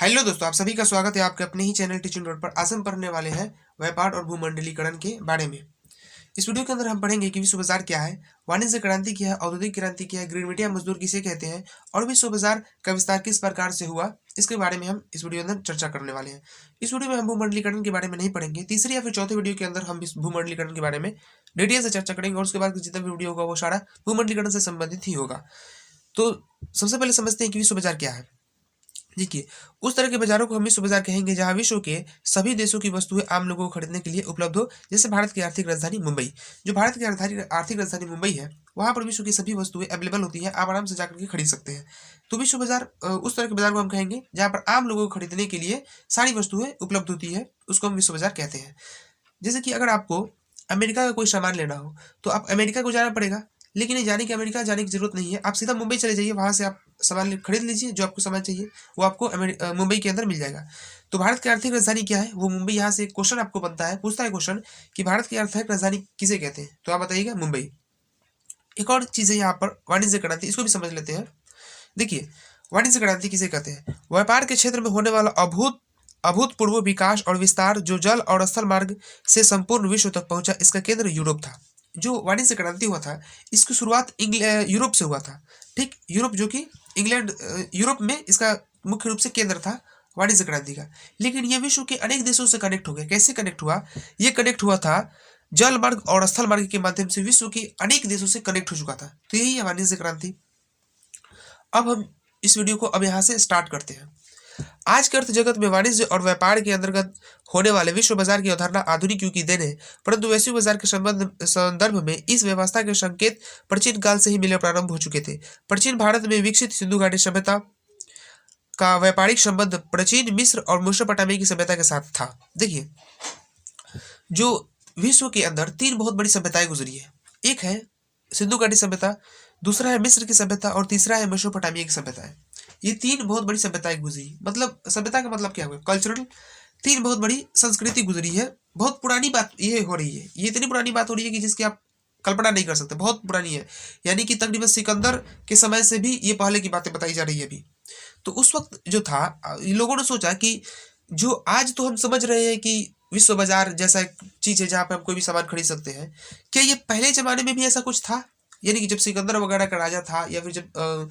Hello दोस्तों, आप सभी का स्वागत है आपके अपने ही चैनल टीचिंग डॉट पर। आज हम पढ़ने वाले हैं व्यापार और भूमंडलीकरण के बारे में। इस वीडियो के अंदर हम पढ़ेंगे कि विश्व बाजार क्या है, वाणिज्य क्रांति क्या है, औद्योगिक क्रांति क्या है, ग्रीन मीडिया मजदूर किसे कहते हैं और विश्व बाजार का विस्तार किस प्रकार से हुआ, इसके बारे में हम इस वीडियो के अंदर चर्चा करने वाले हैं। इस वीडियो में हम भूमंडलीकरण के बारे में नहीं पढ़ेंगे। तीसरी या फिर चौथे वीडियो के अंदर हम इस भूमंडलीकरण के बारे में डिटेल से चर्चा करेंगे और उसके बाद जितना भी वीडियो होगा वो सारा भूमंडलीकरण से संबंधित ही होगा। तो सबसे पहले समझते हैं कि विश्व बाजार क्या है। देखिए, उस तरह के बाजारों को हम विश्व बाजार कहेंगे जहां विश्व के सभी देशों की वस्तुएं आम लोगों को खरीदने के लिए उपलब्ध हो। जैसे भारत की आर्थिक राजधानी मुंबई, जो भारत की आर्थिक राजधानी मुंबई है, वहां पर विश्व की सभी वस्तुएं अवेलेबल होती है, आप आराम से जाकर के खरीद सकते हैं। तो विश्व बाजार उस तरह के बाजार को हम कहेंगे जहां पर आम लोगों को खरीदने के लिए सारी वस्तुएं उपलब्ध होती है, उसको हम विश्व बाजार कहते हैं। जैसे कि अगर आपको अमेरिका का कोई सामान लेना हो तो आप अमेरिका को जाना पड़ेगा, लेकिन ये जाने की अमेरिका जाने की जरूरत नहीं है। आप सीधा मुंबई चले जाइए, वहां से आप सामान खरीद लीजिए, जो आपको सामान चाहिए वो आपको मुंबई के अंदर मिल जाएगा। तो भारत की आर्थिक राजधानी क्या है, वो मुंबई। यहाँ से क्वेश्चन आपको बनता है, पूछता है क्वेश्चन कि भारत की आर्थिक राजधानी किसे कहते हैं, तो आप बताइएगा मुंबई। एक और चीज है यहाँ पर वाणिज्य क्रांति, इसको भी समझ लेते हैं। देखिए, वाणिज्य क्रांति किसे कहते हैं? व्यापार के क्षेत्र में होने वाला अभूतपूर्व विकास और विस्तार जो जल और स्थल मार्ग से संपूर्ण विश्व तक पहुंचा। इसका केंद्र यूरोप था। जो वाणिज्य क्रांति हुआ था, इसकी शुरुआत यूरोप से हुआ था। ठीक, यूरोप जो कि इंग्लैंड, यूरोप में इसका मुख्य रूप से केंद्र था वाणिज्य क्रांति का। लेकिन यह विश्व के अनेक देशों से कनेक्ट हो गया। कैसे कनेक्ट हुआ? ये कनेक्ट हुआ था जल मार्ग और स्थल मार्ग के माध्यम से, विश्व के अनेक देशों से कनेक्ट हो चुका था। तो यही है वाणिज्य क्रांति। अब हम इस वीडियो को अब यहाँ से स्टार्ट करते हैं। आज के अर्थ जगत में वाणिज्य और व्यापार के अंतर्गत होने वाले विश्व बाजार की अवधारणा आधुनिक युग की देन है, परंतु वैश्विक बाजार के संदर्भ में इस व्यवस्था के संकेत प्राचीन काल से ही मिलने प्रारंभ हो चुके थे। प्राचीन भारत में विकसित सिंधु घाटी सभ्यता का व्यापारिक संबंध प्राचीन मिस्र और मेसोपोटामिया की सभ्यता के साथ था। देखिए, जो विश्व के अंदर तीन बहुत बड़ी सभ्यताएं गुजरी है। एक है सिंधु घाटी सभ्यता, दूसरा है मिस्र की सभ्यता और तीसरा है मेसोपोटामिया की सभ्यता। ये तीन बहुत बड़ी सभ्यताएं गुजरी। मतलब सभ्यता का मतलब क्या हुआ? कल्चरल। तीन बहुत बड़ी संस्कृति गुजरी है। बहुत पुरानी बात ये हो रही है। ये इतनी पुरानी बात हो रही है कि जिसकी आप कल्पना नहीं कर सकते, बहुत पुरानी है। यानी कि तकरीबन सिकंदर के समय से भी ये पहले की बातें बताई जा रही है अभी। तो उस वक्त जो था, लोगों ने सोचा कि जो आज तो हम समझ रहे हैं कि विश्व बाजार जैसा चीज है जहाँ पे हम कोई भी सामान खरीद सकते हैं, क्या ये पहले जमाने में भी ऐसा कुछ था? यानी कि जब सिकंदर वगैरह का राजा था या फिर जब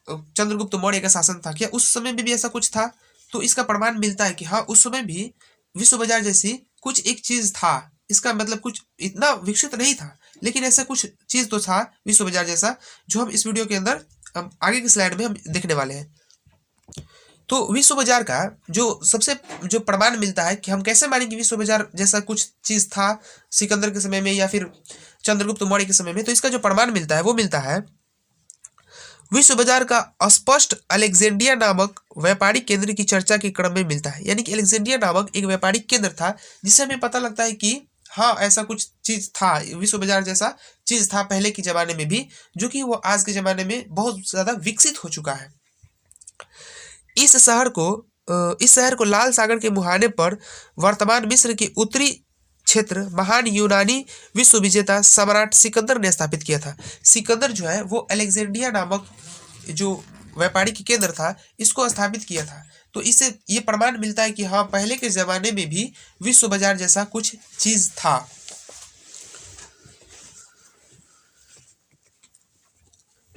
चंद्रगुप्त मौर्य का शासन था, क्या उस समय में भी ऐसा कुछ था? तो इसका प्रमाण मिलता है कि हाँ, उस समय भी विश्व बाजार जैसी कुछ एक चीज था। इसका मतलब कुछ इतना विकसित नहीं था, लेकिन ऐसा कुछ चीज तो था विश्व बाजार जैसा, जो हम इस वीडियो के अंदर आगे की स्लाइड में हम देखने वाले हैं। तो विश्व बाजार का जो प्रमाण मिलता है कि हम कैसे मानें कि विश्व बाजार जैसा कुछ चीज था सिकंदर के समय में या फिर चंद्रगुप्त मौर्य के समय में, तो इसका जो प्रमाण मिलता है वो मिलता है विश्व बाजार का स्पष्ट अलेक्जेंड्रिया नामक व्यापारिक केंद्र की चर्चा के क्रम में मिलता है। यानी कि अलेक्जेंड्रिया नामक एक व्यापारिक केंद्र था, जिससे हमें पता लगता है कि हाँ, ऐसा कुछ चीज था, विश्व बाजार जैसा चीज था पहले के जमाने में भी, जो कि वो आज के जमाने में बहुत ज्यादा विकसित हो चुका है। इस शहर को लाल सागर के मुहाने पर वर्तमान मिस्र के उत्तरी क्षेत्र महान यूनानी विश्व विजेता सम्राट सिकंदर ने स्थापित किया था। सिकंदर जो है वो अलेक्जेंड्रिया नामक जो व्यापारिक केंद्र था, इसको स्थापित किया था। तो इससे ये प्रमाण मिलता है कि हाँ, पहले के जमाने में भी विश्व बाजार जैसा कुछ चीज था।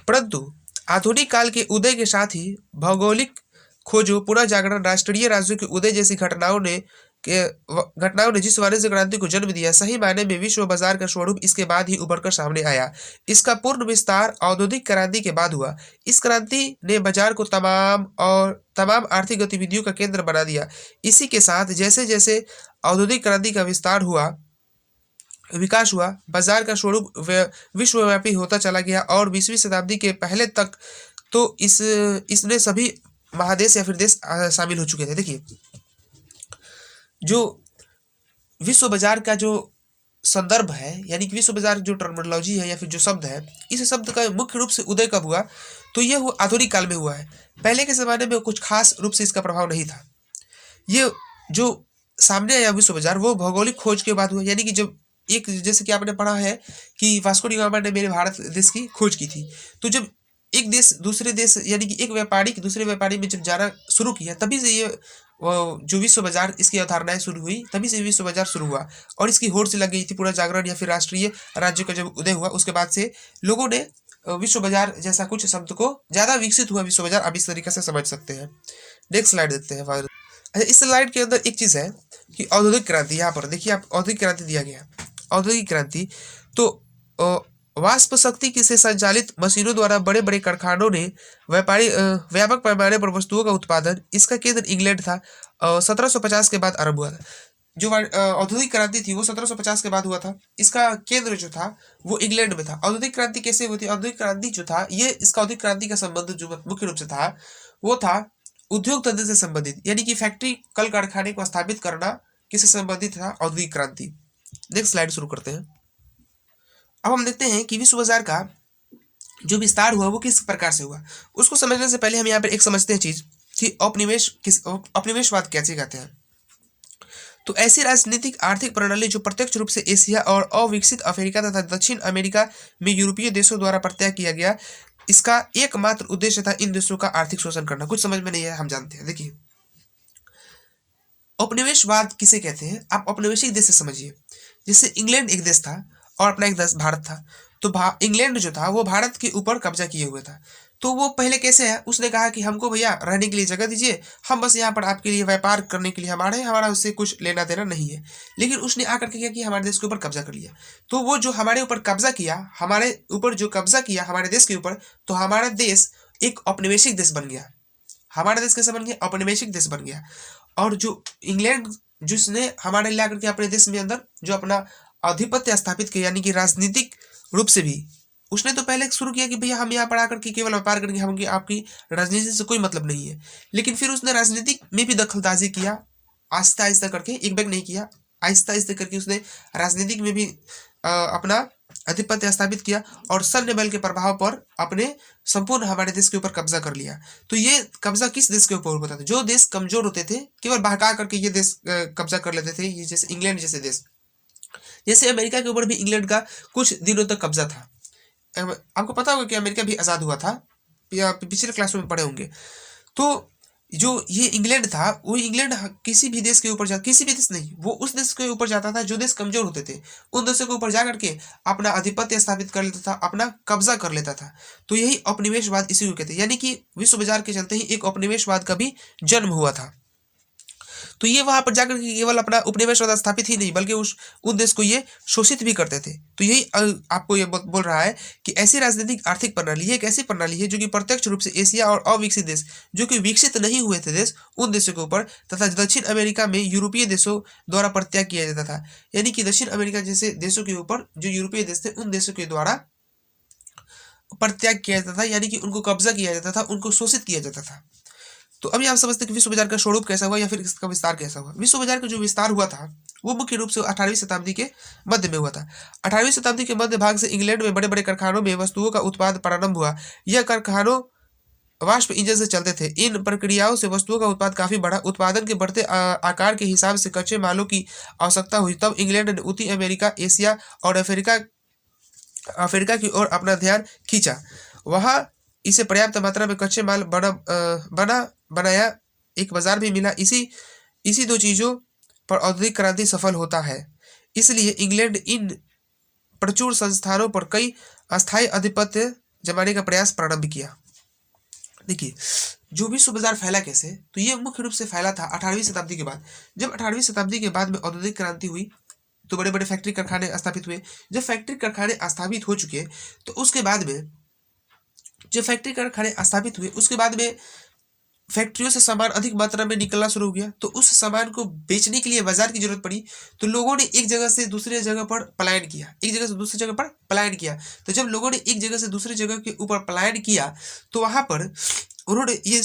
परंतु आधुनिक काल के उदय के साथ ही भौगोलिक खोजों, पुनः जागरण, राष्ट्रीय राज्यों के उदय जैसी घटनाओं ने जिस वाणिज्य क्रांति को जन्म दिया, सही मायने में विश्व बाजार का स्वरूप इसके बाद ही उभर कर सामने आया। इसका पूर्ण विस्तार औद्योगिक क्रांति के बाद हुआ। इस क्रांति ने बाजार को तमाम आर्थिक गतिविधियों का केंद्र बना दिया। इसी के साथ जैसे जैसे औद्योगिक क्रांति का विकास हुआ, बाजार का स्वरूप विश्वव्यापी होता चला गया और 20वीं शताब्दी के पहले तक तो इसने सभी महादेश या फिर देश शामिल हो चुके थे। देखिए, जो विश्व बाजार का जो संदर्भ है, यानी कि विश्व बाजार जो टर्मिनोलॉजी है या फिर जो शब्द है, इस शब्द का मुख्य रूप से उदय कब हुआ? तो ये हुआ आधुनिक काल में हुआ है। पहले के जमाने में कुछ खास रूप से इसका प्रभाव नहीं था। ये जो सामने आया विश्व बाजार, वो भौगोलिक खोज के बाद हुआ। यानी कि जब जैसे कि आपने पढ़ा है कि वास्को डी गामा ने मेरे भारत देश की खोज की थी, तो जब एक देश दूसरे देश यानी कि एक व्यापारी दूसरे व्यापारी में जब जाना शुरू किया, तभी से ये जो विश्व बाजार इसकी अवधारणाएं शुरू हुई, तभी से विश्व बाजार शुरू हुआ और इसकी होड़ से लग गई थी पूरा जागरण, या फिर राष्ट्रीय राज्य का जब उदय हुआ उसके बाद से लोगों ने विश्व बाजार जैसा कुछ शब्द को ज्यादा विकसित हुआ विश्व बाजार, आप इस तरीके से समझ सकते हैं। नेक्स्ट स्लाइड देखते हैं। अच्छा, इस स्लाइड के अंदर एक चीज है कि औद्योगिक क्रांति, यहाँ पर देखिए आप औद्योगिक क्रांति दिया गया है। औद्योगिक क्रांति तो वाष्प शक्ति से संचालित मशीनों द्वारा बड़े बड़े कारखानों ने व्यापक पैमाने पर वस्तुओं का उत्पादन, इसका केंद्र इंग्लैंड था। 1750 के बाद आरंभ हुआ था। जो औद्योगिक क्रांति थी वो 1750 के बाद हुआ था। इसका केंद्र जो था वो इंग्लैंड में था। औद्योगिक क्रांति कैसे हुई थी? औद्योगिक क्रांति जो था ये इसका औद्योगिक क्रांति का संबंध जो मुख्य रूप से था वो था उद्योग धंधे से संबंधित, यानी कि फैक्ट्री कल कारखाने को स्थापित करना किससे संबंधित था? औद्योगिक क्रांति। नेक्स्ट स्लाइड शुरू करते हैं। अब हम देखते हैं कि विश्व बाजार का जो विस्तार हुआ वो किस प्रकार से हुआ। उसको समझने से पहले हम यहाँ पर एक समझते हैं चीज कि औपनिवेशवाद कैसे कहते हैं। तो ऐसी राजनीतिक आर्थिक प्रणाली जो प्रत्यक्ष रूप से एशिया और अविकसित अफ्रीका तथा दक्षिण अमेरिका में यूरोपीय देशों द्वारा प्रत्यय किया गया, इसका एकमात्र उद्देश्य था इन देशों का आर्थिक शोषण करना। कुछ समझ में नहीं है, हम जानते हैं। देखिए औपनिवेशवाद किसे कहते हैं, आप औपनिवेशिक देश से समझिए। जैसे इंग्लैंड एक देश था और अपना एक देश भारत था, तो इंग्लैंड जो था वो भारत के ऊपर कब्जा किए हुए था। तो वो पहले कैसे है, उसने कहा कि हमको भैया रहने के लिए जगह दीजिए, हम बस यहाँ पर आपके लिए व्यापार करने के लिए हमारा उससे कुछ लेना देना नहीं है। लेकिन उसने आकर के क्या किया, हमारे देश के ऊपर कब्जा कर लिया। तो वो जो हमारे ऊपर कब्जा किया, हमारे देश के ऊपर, तो हमारा देश एक औपनिवेशिक देश बन गया। हमारा देश कैसे बन गया? औपनिवेशिक देश बन गया। और जो इंग्लैंड जिसने हमारे ला करके अपने देश में अंदर जो अपना आधिपत्य स्थापित किया, यानी कि राजनीतिक रूप से भी उसने तो पहले शुरू किया कि भैया हम यहाँ पर आकर के केवल व्यापार करेंगे, हम आपकी राजनीति से कोई मतलब नहीं है। लेकिन फिर उसने राजनीतिक में भी दखलंदाजी किया, आहिस्ता आहिस्ता करके, एक बैग नहीं किया, आहिस्ता आहिस्ता करके उसने राजनीतिक में भी अपना आधिपत्य स्थापित किया और सैन्य बल के प्रभाव पर अपने संपूर्ण हमारे देश के ऊपर कब्जा कर लिया। तो ये कब्जा किस देश के ऊपर होता था? जो देश कमजोर होते थे केवल बहका करके ये देश कब्जा कर लेते थे। ये जैसे इंग्लैंड जैसे देश, जैसे अमेरिका के ऊपर भी इंग्लैंड का कुछ दिनों तक कब्जा था। आपको पता होगा कि अमेरिका भी आजाद हुआ था, या पिछले क्लासों में पढ़े होंगे। तो जो ये इंग्लैंड था वो इंग्लैंड किसी भी देश के ऊपर किसी भी देश नहीं, वो उस देश के ऊपर जाता था जो देश कमजोर होते थे, उन देशों के ऊपर जा करके अपना आधिपत्य स्थापित कर लेता था, अपना कब्जा कर लेता था। तो यही औपनिवेशवाद इसी को कहते हैं, यानी कि विश्व बाजार के चलते ही एक औपनिवेशवाद का भी जन्म हुआ था। तो ये वहां पर जाकर के केवल अपना उपनिवेशवाद स्थापित ही नहीं बल्कि उन देश को ये शोषित भी करते थे। तो यही आपको ये बोल रहा है कि ऐसी राजनीतिक आर्थिक प्रणाली एक ऐसी प्रणाली है जो कि प्रत्यक्ष रूप से एशिया और अविकसित देश, जो कि विकसित नहीं हुए थे देश, उन देशों के ऊपर तथा दक्षिण अमेरिका में यूरोपीय देशों द्वारा प्रत्यय किया जाता था। यानी कि दक्षिण अमेरिका जैसे देशों के ऊपर जो यूरोपीय देश थे उन देशों के द्वारा परित्याग किया जाता था, यानी कि उनको कब्जा किया जाता था, उनको शोषित किया जाता था। तो अभी आप समझते हैं कि विश्व बाजार का स्वरूप कैसा हुआ या फिर इसका विस्तार कैसा हुआ। विश्व बाजार का जो विस्तार हुआ था वो मुख्य रूप से 18वीं शताब्दी के मध्य में हुआ था। 18वीं शताब्दी के मध्य भाग से इंग्लैंड में बड़े बड़े कारखानों में वस्तुओं का उत्पादन प्रारंभ हुआ। यह कारखानों वाष्प इंजन से चलते थे। इन प्रक्रियाओं से वस्तुओं का उत्पादन काफी बढ़ा। उत्पादन के बढ़ते आकार के हिसाब से कच्चे मालों की आवश्यकता हुई। तब इंग्लैंड ने उत्तरी अमेरिका, एशिया और अफ्रीका की ओर अपना ध्यान खींचा। वहां इसे पर्याप्त मात्रा में कच्चे माल बनाया एक बाजार भी मिला। इसी दो चीजों पर औद्योगिक क्रांति सफल होता है। इसलिए इंग्लैंड इन प्रचुर संस्थानों पर कई अस्थायी आधिपत्य जमाने का प्रयास प्रारंभ किया। देखिए जो विश्व बाजार फैला कैसे, तो ये मुख्य रूप से फैला था 18वीं शताब्दी के बाद। जब 18वीं शताब्दी के बाद में औद्योगिक क्रांति हुई तो बड़े बड़े फैक्ट्री कारखाने स्थापित हुए। जब फैक्ट्री कारखाने स्थापित हो चुके तो उसके बाद में जब फैक्ट्री कारखाने स्थापित हुए उसके बाद में फैक्ट्रियों से सामान अधिक मात्रा में निकलना शुरू हो गया। तो उस सामान को बेचने के लिए बाजार की जरूरत पड़ी। तो लोगों ने एक जगह से दूसरे जगह पर पलायन किया, एक जगह से दूसरी जगह पर पलायन किया। तो जब लोगों ने एक जगह से दूसरी जगह के ऊपर पलायन किया तो वहां पर उन्होंने ये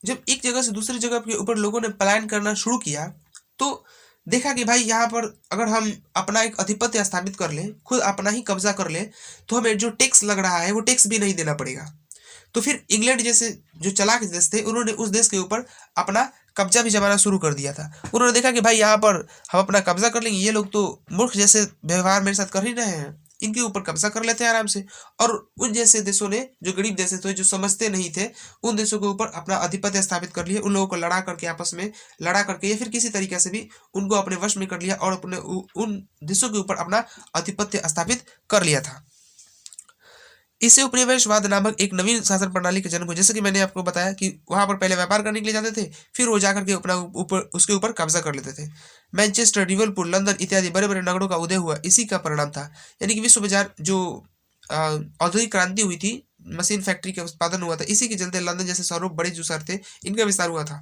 जब एक जगह से दूसरी जगह के ऊपर लोगों ने पलायन करना शुरू किया तो देखा कि भाई यहाँ पर अगर हम अपना एक आधिपत्य स्थापित कर ले, खुद अपना ही कब्जा कर ले, तो हमें जो टैक्स लग रहा है वो टैक्स भी नहीं देना पड़ेगा। तो फिर इंग्लैंड जैसे जो चालाक देश थे उन्होंने उस देश के ऊपर अपना कब्जा भी जमाना शुरू कर दिया था। उन्होंने देखा कि भाई यहाँ पर हम अपना कब्जा कर लेंगे, ये लोग तो मूर्ख जैसे व्यवहार मेरे साथ कर ही रहे हैं, इनके ऊपर कब्जा कर लेते हैं आराम से, और उन जैसे देशों ने, जो गरीब देश थे, जो समझते नहीं थे, उन देशों के ऊपर अपना आधिपत्य स्थापित कर लिया। उन लोगों को लड़ा करके, आपस में लड़ा करके, या फिर किसी तरीके से भी उनको अपने वश में कर लिया और अपने उन देशों के ऊपर अपना आधिपत्य स्थापित कर लिया था। इससे उपनिवेशवाद नामक एक नवीन शासन प्रणाली का जन्म हुआ। जैसे कि मैंने आपको बताया कि वहां पर पहले व्यापार करने के लिए जाते थे, फिर वो जाकर के अपना ऊपर उसके ऊपर कब्जा कर लेते थे। मैनचेस्टर, लिवरपूल, लंदन इत्यादि बड़े बड़े नगरों का उदय हुआ इसी का परिणाम था। यानी कि विश्व बाजार जो औद्योगिक क्रांति हुई थी, मशीन फैक्ट्री का उत्पादन हुआ था, इसी के चलते लंदन जैसे शहरों, बड़े जो शहर थे, इनका विस्तार हुआ था,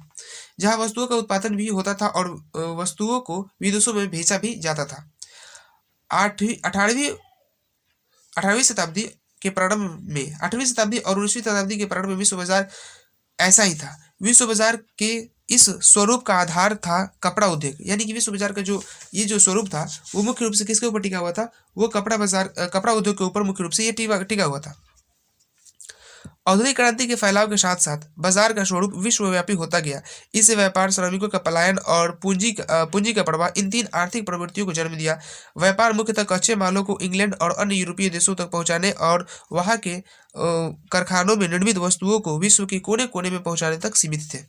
जहाँ वस्तुओं का उत्पादन भी होता था और वस्तुओं को विदेशों में भेजा भी जाता था। 18वीं शताब्दी के प्रारंभ में, 8वीं शताब्दी और 19वीं शताब्दी के प्रारंभ में विश्व बाजार ऐसा ही था। विश्व बाजार के इस स्वरूप का आधार था कपड़ा उद्योग। यानी कि विश्व बाजार का जो ये जो स्वरूप था, वो मुख्य रूप से किसके ऊपर टिका हुआ था? वो कपड़ा उद्योग के ऊपर मुख्य रूप से ये टिका हुआ था। औद्योगिक क्रांति के फैलाव के साथ साथ बाजार का स्वरूप विश्वव्यापी होता गया। इससे व्यापार, श्रमिकों का पलायन और पूंजी का प्रवाह, इन तीन आर्थिक प्रवृत्तियों को जन्म दिया। व्यापार मुख्यतः कच्चे मालों को इंग्लैंड और अन्य यूरोपीय देशों तक पहुंचाने और वहां के कारखानों में निर्मित वस्तुओं को विश्व के कोने कोने में पहुंचाने तक सीमित थे।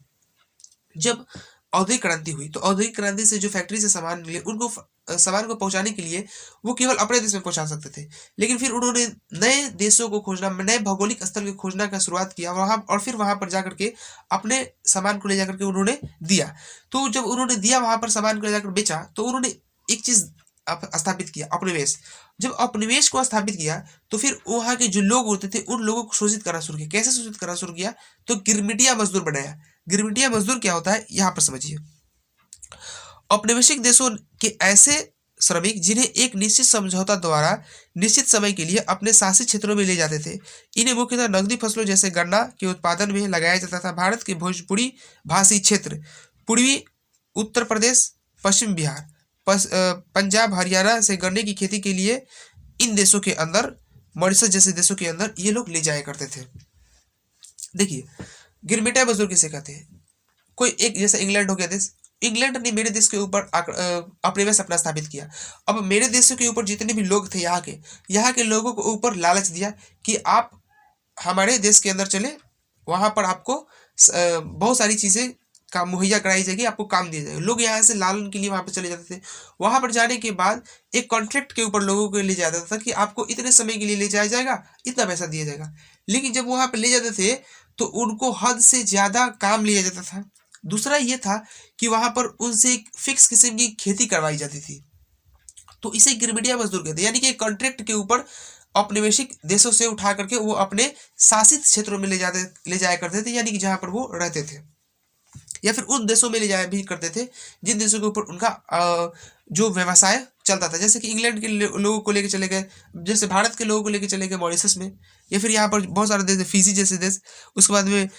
जब औद्योगिक क्रांति हुई तो औद्योगिक क्रांति से जो फैक्ट्री से सामान मिले, उनको सामान को पहुंचाने के लिए वो केवल अपने देश में पहुंचा सकते थे। लेकिन फिर उन्होंने नए देशों को खोजना, नए भौगोलिक स्थल को खोजना का शुरुआत किया वहां, और फिर वहां पर जाकर के अपने सामान को ले जाकर के उन्होंने दिया। तो जब उन्होंने दिया, वहां पर सामान को ले जाकर बेचा, तो उन्होंने एक चीज स्थापित किया, उपनिवेश। जब उपनिवेश को स्थापित किया तो फिर वहां के जो लोग होते थे, उन लोगों को शोषित करना शुरू किया। कैसे शोषित करना शुरू किया? तो गिरमिटिया मजदूर बनाया। गिरमिटिया मजदूर क्या होता है, यहां पर समझिए। औपनिवेशिक देशों के ऐसे श्रमिक जिन्हें एक निश्चित समझौता द्वारा निश्चित समय के लिए अपने शासित क्षेत्रों में ले जाते थे, इन्हें मुख्यतः नकदी फसलों जैसे गन्ना के उत्पादन में लगाया जाता था। भारत के भोजपुरी भाषी क्षेत्र, पूर्वी उत्तर प्रदेश, पश्चिम बिहार, पंजाब, हरियाणा से गन्ने की खेती के लिए इन देशों के अंदर, मॉरिशस जैसे देशों के अंदर ये लोग ले जाया करते थे। देखिए, गिरमिटिया मजदूर किसे कहते हैं? कोई एक, जैसे इंग्लैंड हो गया देश, इंग्लैंड ने मेरे देश के ऊपर उपनिवेश अपना स्थापित किया। अब मेरे देश के ऊपर जितने भी लोग थे, यहाँ के लोगों को ऊपर लालच दिया कि आप हमारे देश के अंदर चले, वहां पर आपको बहुत सारी चीजें काम मुहैया कराई जाएगी, आपको काम दिया जाएगा। लोग यहाँ से लालन के लिए वहां पर चले जाते थे। वहां पर जाने के बाद एक कॉन्ट्रैक्ट के ऊपर लोगों को ले जाता था कि आपको इतने समय के लिए ले जाया जाएगा, इतना पैसा दिया जाएगा। लेकिन जब वहां पर ले जाते थे तो उनको हद से ज्यादा काम लिया जाता था। दूसरा ये था कि वहां पर उनसे एक फिक्स किस्म की खेती करवाई जाती थी, तो इसे गिरमिटिया मजदूर कहते हैं। यानी कि कॉन्ट्रैक्ट के ऊपर औपनिवेशिक देशों से उठा करके वो अपने शासित क्षेत्रों में ले जाया करते थे, यानी कि जहां पर वो रहते थे, या फिर उन देशों में ले जाया भी करते थे जिन देशों के ऊपर उनका जो व्यवसाय चलता था। जैसे कि इंग्लैंड के लोगों को लेकर चले गए, जैसे भारत के लोगों को लेकर चले गए मॉरिशस में, या फिर यहाँ पर बहुत सारे देश, फिजी जैसे देश, उसके बाद में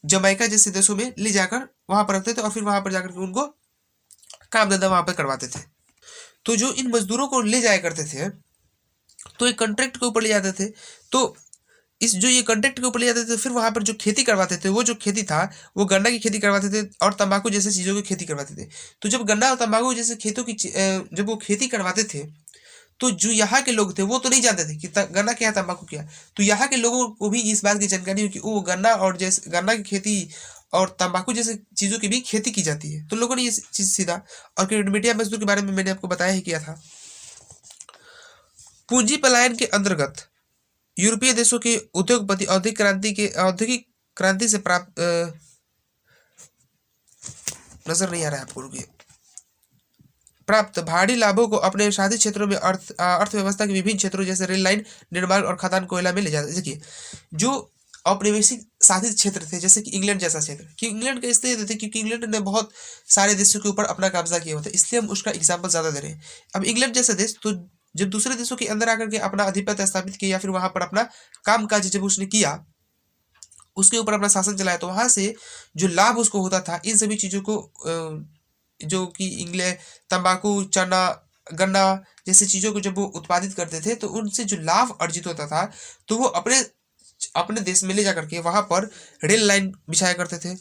जमैका जैसे देशों में ले जाकर वहां पर रखते थे, और फिर वहां पर जाकर के उनको काम धंधा वहां पर करवाते थे। तो जो इन मजदूरों को ले जाया करते थे, तो एक कॉन्ट्रैक्ट के ऊपर ले जाते थे, तो ये कॉन्ट्रैक्ट के ऊपर ले जाते थे, फिर वहां पर जो खेती करवाते थे, वो जो खेती था, वो गन्ना की खेती करवाते थे और तंबाकू जैसे चीजों की खेती करवाते थे। तो जब गन्ना और तंबाकू जैसे खेतों की जब वो खेती करवाते थे, तो जो यहाँ के लोग थे वो तो नहीं जानते थे कि गन्ना क्या है, तंबाकू क्या है। तो यहाँ के लोगों को भी इस बात की जानकारी हुई कि वो गन्ना की खेती और तंबाकू जैसे चीजों की भी खेती की जाती है। तो लोगों ने ये चीज सीधा, और गिरमिटिया मजदूर के बारे में मैंने आपको बताया ही किया था। पूंजी पलायन के अंतर्गत यूरोपीय देशों के उद्योगपति औद्योगिक क्रांति से प्राप्त नजर नहीं आ रहा है आपको, रुकिए, प्राप्त भारी लाभों को अपने शासित क्षेत्रों में अर्थव्यवस्था के विभिन्न क्षेत्रों जैसे रेल लाइन निर्माण और खदान कोयला में ले जाते। देखिए, जो औपनिवेशिक शासित क्षेत्र थे, जैसे कि इंग्लैंड जैसा क्षेत्र, कि इंग्लैंड का इसलिए थे क्योंकि इंग्लैंड ने बहुत सारे देशों के ऊपर अपना कब्जा किया हुआ था, इसलिए हम उसका एग्जाम्पल ज्यादा दे रहे हैं। अब इंग्लैंड जैसा देश तो जब दूसरे देशों के अंदर आकर के अपना आधिपत्य स्थापित किया, या फिर वहां पर अपना काम काज जब उसने किया, उसके ऊपर अपना शासन चलाया, तो वहां से जो लाभ उसको होता था, इन सभी चीजों को जो कि इंग्लैंड तंबाकू, चना, गन्ना जैसी चीजों को जब वो उत्पादित करते थे, तो उनसे जो लाभ अर्जित होता था, तो वो अपने देश में ले जाकर के वहां पर रेल लाइन बिछाया करते थे,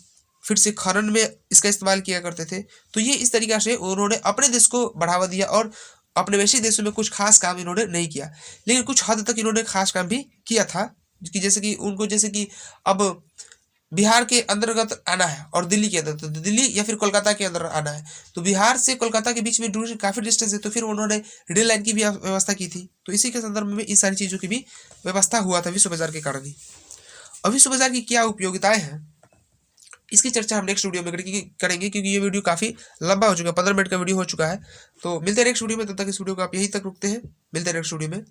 फिर से खनन में इसका इस्तेमाल किया करते थे। तो ये इस तरीका से उन्होंने अपने देश को बढ़ावा दिया और औपनिवेशिक देशों में कुछ खास काम इन्होंने नहीं किया, लेकिन कुछ हद तक इन्होंने खास काम भी किया था। कि जैसे कि अब बिहार के अंतर्गत आना है और दिल्ली के अंदर, तो दिल्ली या फिर कोलकाता के अंदर आना है, तो बिहार से कोलकाता के बीच में दूर काफी डिस्टेंस है, तो फिर उन्होंने रेल लाइन की भी व्यवस्था की थी। तो इसी के संदर्भ में इस सारी चीजों की भी व्यवस्था हुआ था विश्व बाजार के कारण ही। अब विश्व बाजार की क्या उपयोगिताएं हैं, इसकी चर्चा हम नेक्स्ट वीडियो में करेंगे, क्योंकि ये वीडियो काफी लंबा हो चुका है, 15 मिनट का वीडियो हो चुका है। तो मिलते हैं नेक्स्ट वीडियो में, तब तक इस वीडियो को आप यहीं तक रुकते हैं, मिलते हैं नेक्स्ट वीडियो में।